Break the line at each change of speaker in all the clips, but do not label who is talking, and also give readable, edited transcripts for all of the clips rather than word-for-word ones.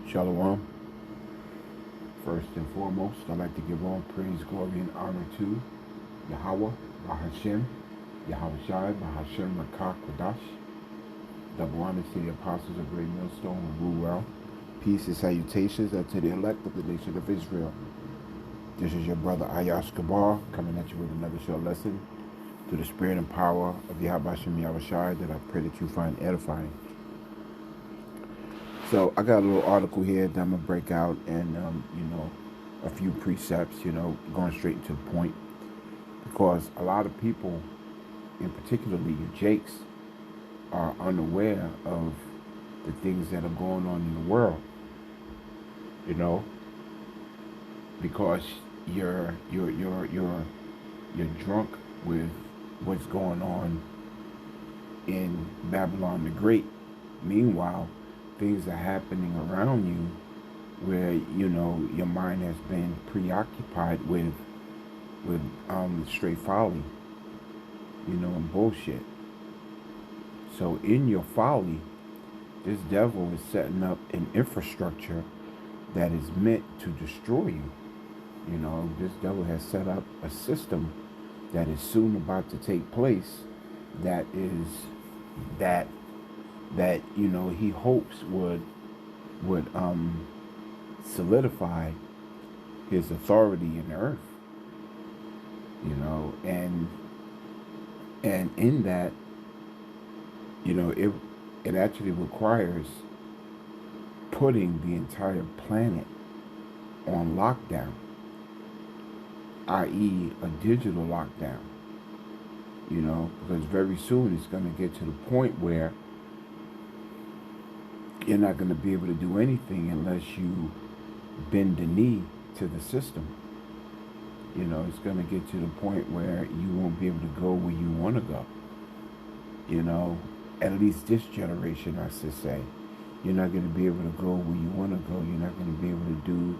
Shalom. First and foremost, I'd like to give all praise, glory, and honor to Yahweh, Bahashem, Yahweh Shai, Bahashem, Rakak, Kodash. Double honor to the apostles of Great Millstone and Rule Well. Peace and salutations unto the elect of the nation of Israel. This is your brother Ayash Kabar coming at you with another short lesson through the spirit and power of Yahweh Hashem, Yahweh Shai that I pray that you find edifying. So I got a little article here that I'm gonna break out, and a few precepts. Going straight to the point, because a lot of people, and particularly your Jakes, are unaware of the things that are going on in the world. Because you're drunk with what's going on in Babylon the Great. Meanwhile, things are happening around you where your mind has been preoccupied with straight folly, and bullshit. So in your folly, this devil is setting up an infrastructure that is meant to destroy you. This devil has set up a system that is soon about to take place that he hopes would solidify his authority in the earth. And in that, it actually requires putting the entire planet on lockdown, i.e. a digital lockdown. Because very soon it's going to get to the point where you're not going to be able to do anything unless you bend the knee to the system. It's going to get to the point where you won't be able to go where you want to go. At least this generation, I should say. You're not going to be able to go where you want to go. You're not going to be able to do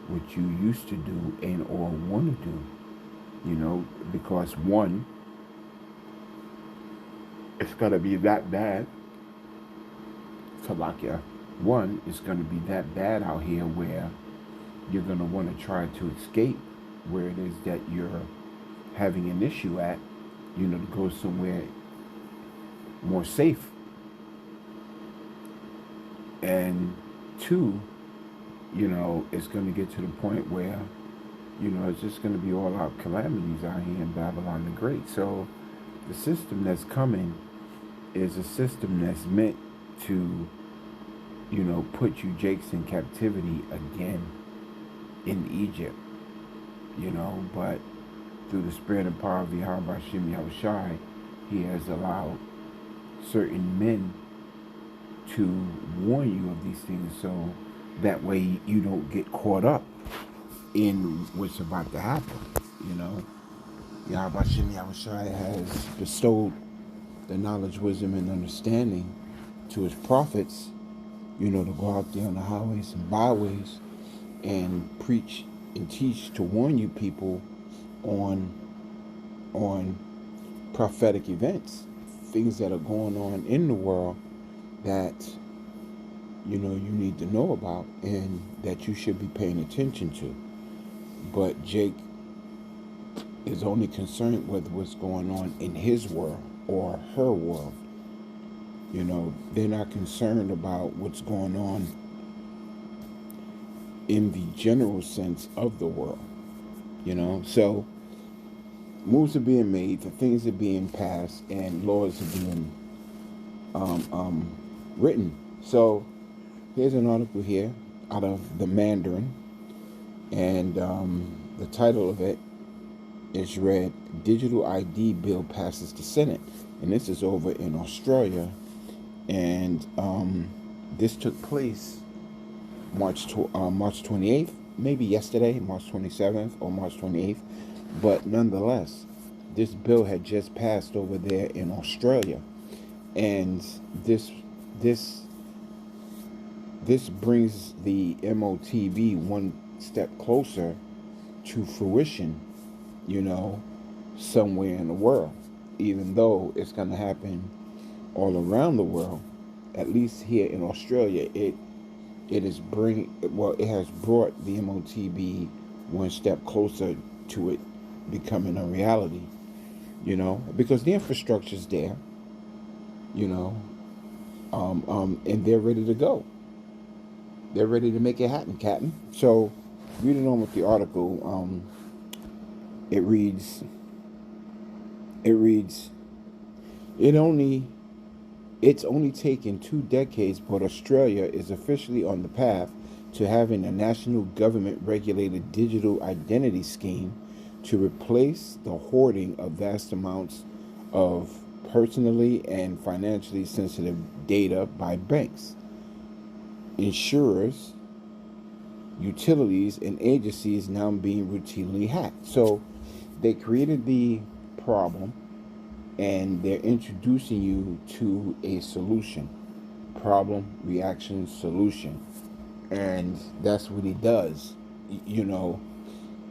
what you used to do and or want to do. Because one, it's going to be that bad. Salakia. One, it's going to be that bad out here where you're going to want to try to escape where it is that you're having an issue at, to go somewhere more safe. And two, it's going to get to the point where, it's just going to be all out calamities out here in Babylon the Great. So the system that's coming is a system that's meant to, put you Jakes in captivity again in Egypt, but through the spirit and power of Yahweh Hashem Yahweh Shai, he has allowed certain men to warn you of these things so that way you don't get caught up in what's about to happen. Yahweh Hashem Yahweh Shai has bestowed the knowledge, wisdom, and understanding to his prophets, to go out there on the highways and byways and preach and teach to warn you people on prophetic events, things that are going on in the world that you need to know about and that you should be paying attention to. But Jake is only concerned with what's going on in his world or her world. They're not concerned about what's going on in the general sense of the world. So moves are being made, the things are being passed, and laws are being written. So here's an article here out of the Mandarin, and the title of it is read, Digital ID Bill Passes the Senate. And this is over in Australia, and this took place March 28th, maybe yesterday, March 27th or March 28th, but nonetheless, this bill had just passed over there in Australia, and this brings the MOTB one step closer to fruition, somewhere in the world, even though it's going to happen all around the world, at least here in Australia, it has brought the MOTB one step closer to it becoming a reality, because the infrastructure's there, you know, and they're ready to go. They're ready to make it happen, Captain. So, reading on with the article, it reads, it reads, it only It's only taken 2 decades, but Australia is officially on the path to having a national government regulated digital identity scheme to replace the hoarding of vast amounts of personally and financially sensitive data by banks, insurers, utilities, and agencies now being routinely hacked. So they created the problem and they're introducing you to a solution. Problem, reaction, solution. And that's what he does. You know,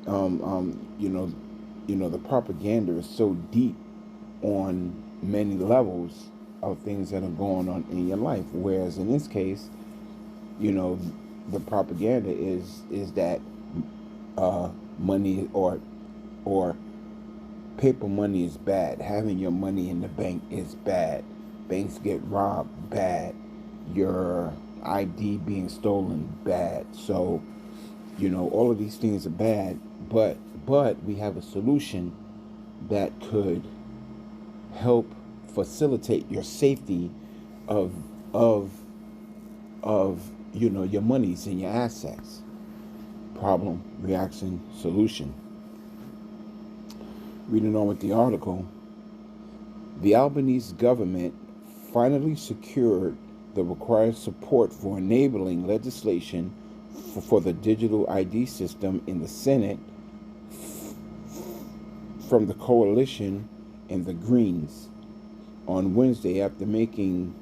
um, um, you know, the propaganda is so deep on many levels of things that are going on in your life. Whereas in this case, you know, the propaganda is that money or paper money is bad. Having your money in the bank is bad. Banks get robbed, bad. Your ID being stolen, bad. So, all of these things are bad, but we have a solution that could help facilitate your safety of of of your monies and your assets. Problem, reaction, solution. Reading on with the article, the Albanese government finally secured the required support for enabling legislation for the digital ID system in the Senate from the coalition and the Greens on Wednesday after making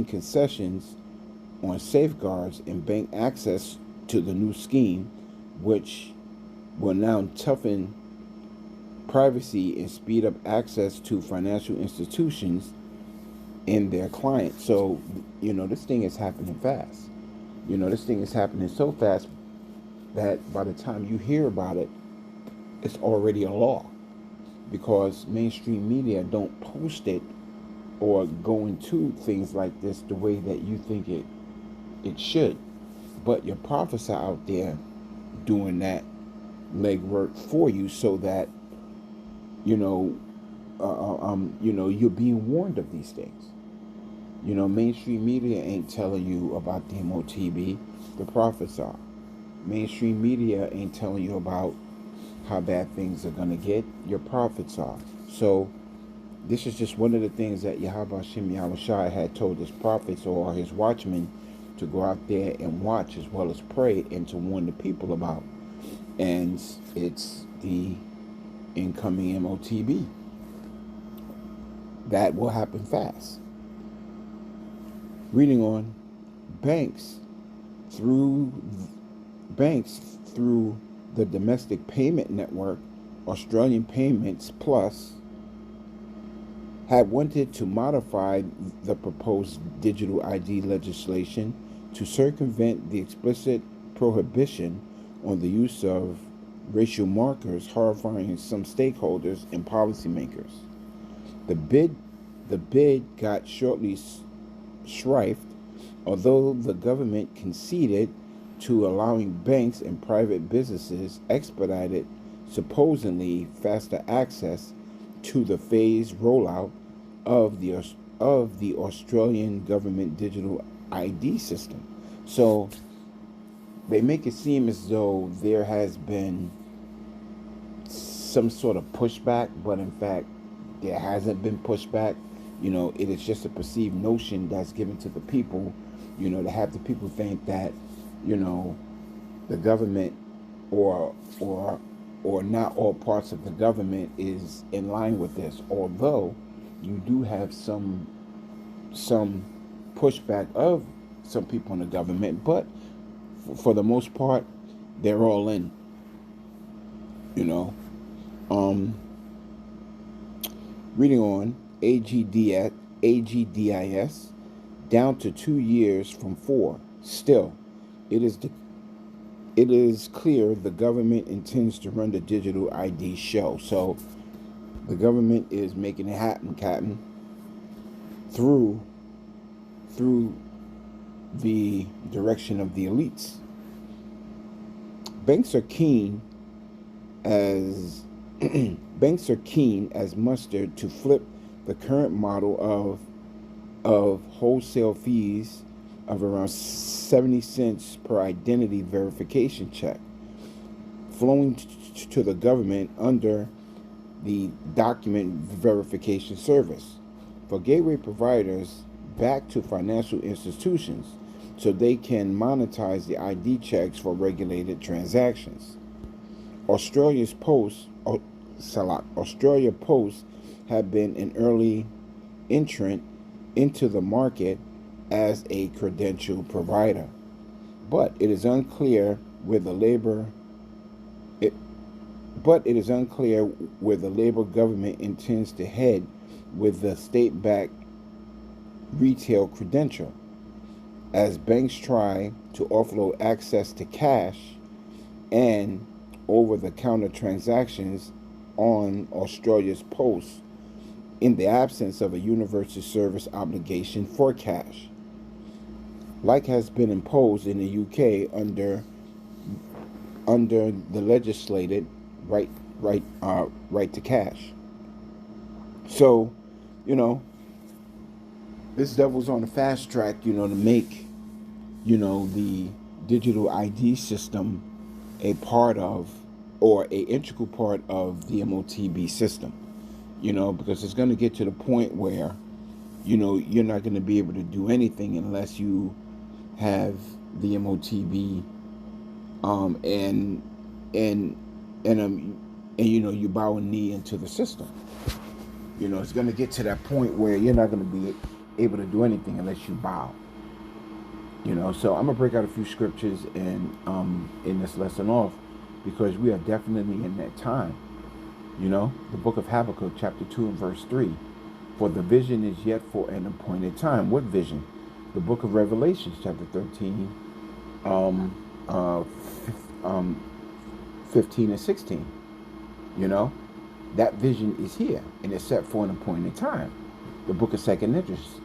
concessions on safeguards and bank access to the new scheme, which will now toughen privacy and speed up access to financial institutions and their clients. So, this thing is happening fast. This thing is happening so fast that by the time you hear about it, it's already a law, because mainstream media don't post it or go into things like this the way that you think it should. But your prophets are out there doing that legwork for you, so that you're being warned of these things. Mainstream media ain't telling you about the MOTB. The prophets are. Mainstream media ain't telling you about how bad things are gonna get. Your prophets are. So this is just one of the things that Yahweh Hashem Yahushua had told his prophets or his watchmen to go out there and watch as well as pray and to warn the people about. And it's the incoming MOTB. That will happen fast. Reading on, banks through the domestic payment network, Australian Payments Plus, had wanted to modify the proposed digital ID legislation to circumvent the explicit prohibition on the use of racial markers, horrifying some stakeholders and policymakers. The bid got shortly strifed, although the government conceded to allowing banks and private businesses expedited, supposedly faster access to the phased rollout of the Australian government digital ID system. So they make it seem as though there has been some sort of pushback, but in fact, there hasn't been pushback. It is just a perceived notion that's given to the people, to have the people think that, the government or not all parts of the government is in line with this. Although you do have some pushback of some people in the government, but for the most part, they're all in. Um, Reading on, AGDIS down to 2 years from 4. Still, it is the it is clear the government intends to run the digital ID show. So the government is making it happen, Captain, through through the direction of the elites. Banks are keen as banks are keen as mustard to flip the current model of wholesale fees of around 70 cents per identity verification check flowing to the government under the document verification service for gateway providers back to financial institutions so they can monetize the ID checks for regulated transactions. Australia's Post, Australia Post have been an early entrant into the market as a credential provider, but it is unclear where the labor it, but it is unclear where the Labor government intends to head with the state-backed retail credential, as banks try to offload access to cash and over-the-counter transactions on Australia's Post in the absence of a universal service obligation for cash, like has been imposed in the UK under the legislated right to cash. So, you know, this devil's on the fast track, to make, the digital ID system a part of, or a integral part of the MOTB system, because it's going to get to the point where, you're not going to be able to do anything unless you have the MOTB, and you bow a knee into the system. It's going to get to that point where you're not going to be able to do anything unless you bow. So I'm gonna break out a few scriptures and in this lesson off, because we are definitely in that time. The book of Habakkuk, chapter 2 and verse 3. For the vision is yet for an appointed time. What vision? The book of Revelations, chapter 13, 15 and 16. That vision is here and it's set for an appointed time. The book of 2 Esdras,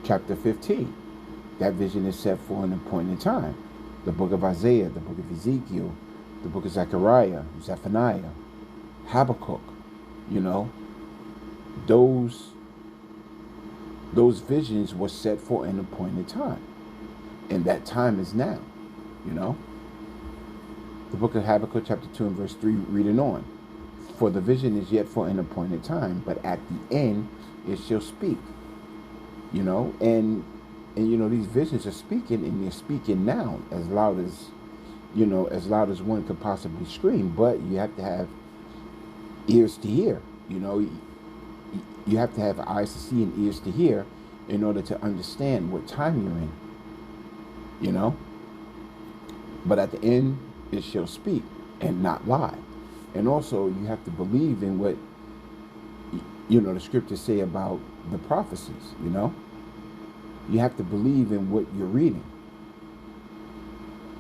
chapter 15. That vision is set for an appointed time. The book of Isaiah, the book of Ezekiel, the book of Zechariah, Zephaniah, Habakkuk, those visions were set for an appointed time. And that time is now, The book of Habakkuk, chapter 2 and verse 3, reading on. For the vision is yet for an appointed time, but at the end it shall speak. And these visions are speaking, and they're speaking now as loud as one could possibly scream. But you have to have ears to hear. You have to have eyes to see and ears to hear in order to understand what time you're in. But at the end, it shall speak and not lie. And also, you have to believe in what the scriptures say about the prophecies. You have to believe in what you're reading.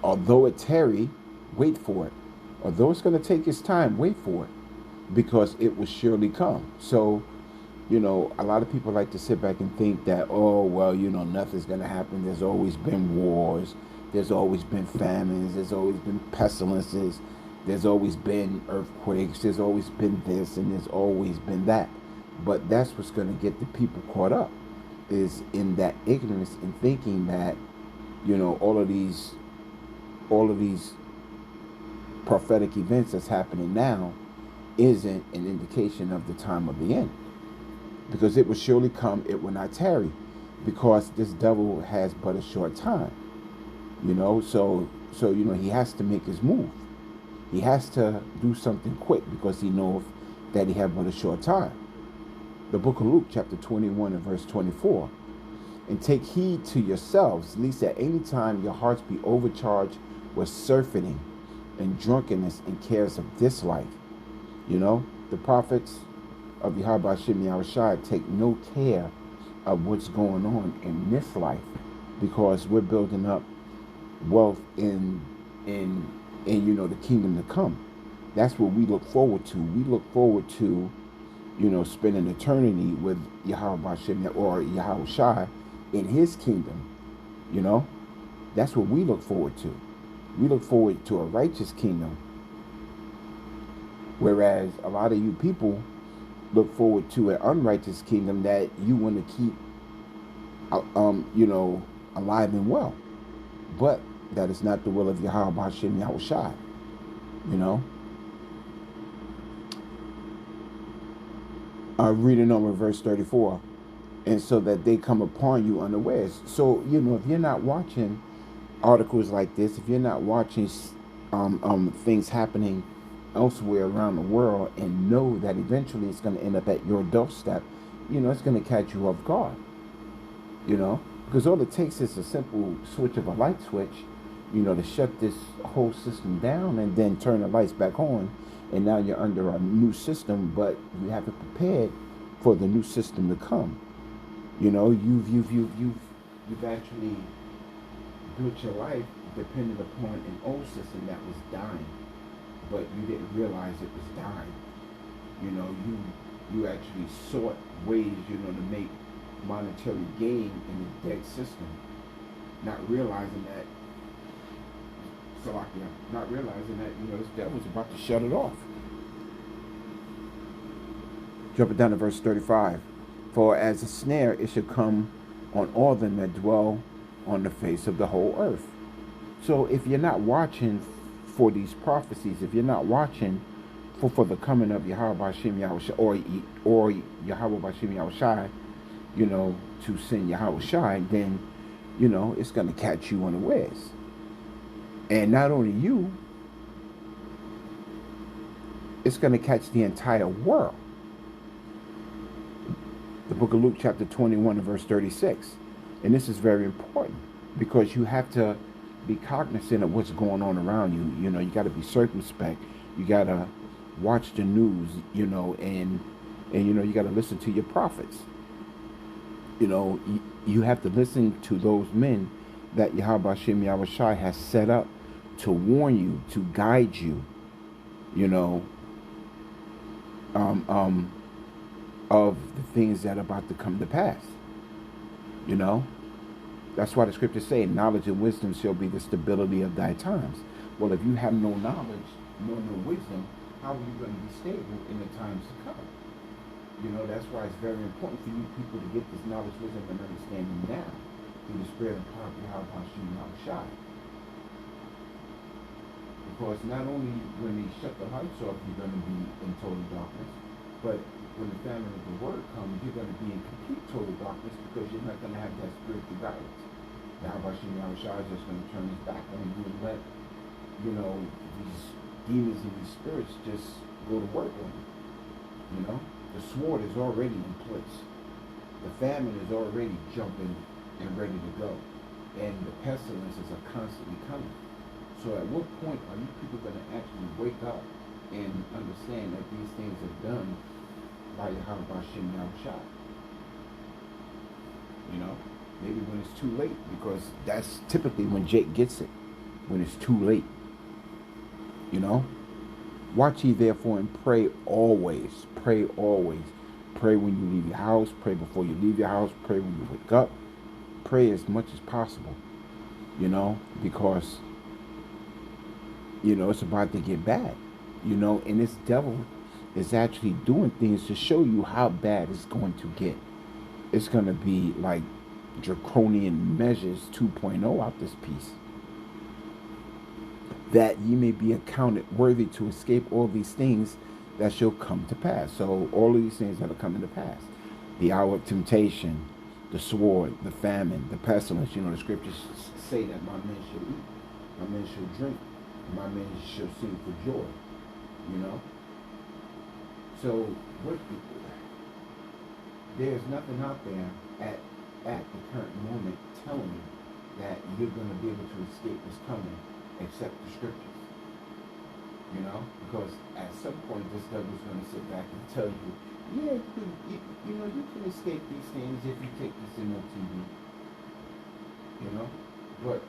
Although it tarry, wait for it. Although it's going to take its time, wait for it, because it will surely come. So, a lot of people like to sit back and think that, nothing's going to happen. There's always been wars. There's always been famines. There's always been pestilences. There's always been earthquakes. There's always been this, and there's always been that. But that's what's going to get the people caught up, is in that ignorance and thinking that, all of these prophetic events that's happening now isn't an indication of the time of the end. Because it will surely come, it will not tarry, because this devil has but a short time. So he has to make his move. He has to do something quick, because he knows that he has but a short time. The book of Luke, chapter 21 and verse 24. And take heed to yourselves, lest at any time your hearts be overcharged with surfeiting and drunkenness and cares of this life. The prophets, of Yahweh Hashem Yahushua take no care of what's going on in this life, because we're building up wealth in the kingdom to come. That's what we look forward to. We look forward to, spending eternity with Yahweh Hashem or Yahushua in his kingdom. You know, that's what we look forward to. We look forward to a righteous kingdom, whereas a lot of you people look forward to an unrighteous kingdom that you want to keep, alive and well. But that is not the will of Yahweh Hashem Yahushua. You know, reading over verse 34, and so that they come upon you unawares. So if you're not watching articles like this, if you're not watching things happening elsewhere around the world, and know that eventually it's going to end up at your doorstep, it's going to catch you off guard. Because all it takes is a simple switch of a light switch, to shut this whole system down and then turn the lights back on, and now you're under a new system, but you haven't prepared for the new system to come. You've actually built your life dependent upon an old system that was dying, but you didn't realize it was dying. You actually sought ways, to make monetary gain in a dead system, not realizing that this devil's about to shut it off. Jumping down to verse 35. For as a snare it should come on all them that dwell on the face of the whole earth. So if you're not watching for these prophecies, if you're not watching for the coming of Yahweh Hashem Yahushua or Yahweh Hashem Yahushua, to send Yahushua, then it's going to catch you unawares. And not only you, it's going to catch the entire world. The book of Luke chapter 21 and verse 36. And this is very important, because you have to be cognizant of what's going on around you. You got to be circumspect. You got to watch the news, and you got to listen to your prophets. You have to listen to those men that Yahweh Hashem Yahushua has set up to warn you, to guide you, of the things that are about to come to pass. That's why the scriptures say, knowledge and wisdom shall be the stability of thy times. Well, if you have no knowledge, nor no wisdom, how are you going to be stable in the times to come? That's why it's very important for you people to get this knowledge, wisdom, and understanding now through the spirit and power of Yahweh Hashem Yahushua. Because not only when they shut the lights off, you're going to be in total darkness, but when the famine of the word comes, you're going to be in complete total darkness, because you're not going to have that spiritual guidance. Yahweh Hashem Yahushua is just going to turn his back on you and let, these demons and these spirits just go to work on you. The sword is already in place. The famine is already jumping and ready to go. And the pestilences are constantly coming. So at what point are you people going to actually wake up and understand that these things are done by Yahweh Hashem Yahushua? Maybe when it's too late, because that's typically when Jake gets it, when it's too late. Watch ye therefore and pray always. Pray always. Pray when you leave your house. Pray before you leave your house. Pray when you wake up. Pray as much as possible. Because, it's about to get bad. And this devil is actually doing things to show you how bad it's going to get. It's going to be like draconian measures 2.0 out this piece. That ye may be accounted worthy to escape all these things that shall come to pass. So all of these things that are coming to pass. The hour of temptation, the sword, the famine, the pestilence. The scriptures say that my men shall eat, my men shall drink, and my men shall sing for joy. So there's nothing out there at the current moment telling you that you're going to be able to escape what's coming, except the scriptures. Because at some point this devil's going to sit back and tell you, Yeah, you can escape these things if you take this in on TV, you know. But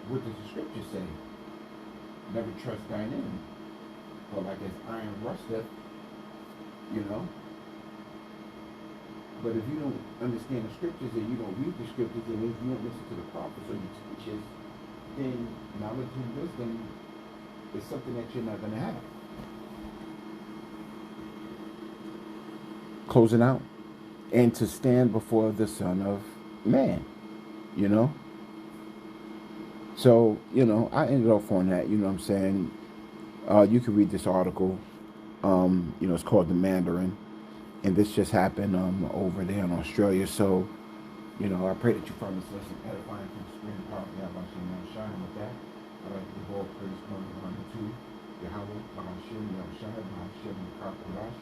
what does the scripture say? Never trust thine enemy. Or like as iron rusteth, you know. But if you don't understand the scriptures and you don't read the scriptures and if you don't listen to the prophets or the teachers, then knowledge and wisdom is something that you're not going to have. Closing out. And to stand before the Son of Man, you know. So, I ended off on that, you know what I'm saying? You can read this article. It's called The Mandarin. And this just happened over there in Australia. So, I pray that you find this lesson edifying from the Spirit and power of Yahweh Hashem Shine. With that, I'd like to give all praise, glory, and honor to Yahweh, Bahashem, Yahushai, Bahashem, Kakurash,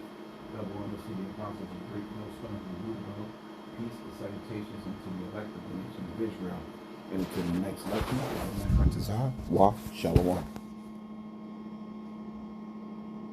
double honor to the apostles of great millstone of the root world. Peace and salutations unto the elect of the nation of Israel. And until the next lesson, Wa Shalom.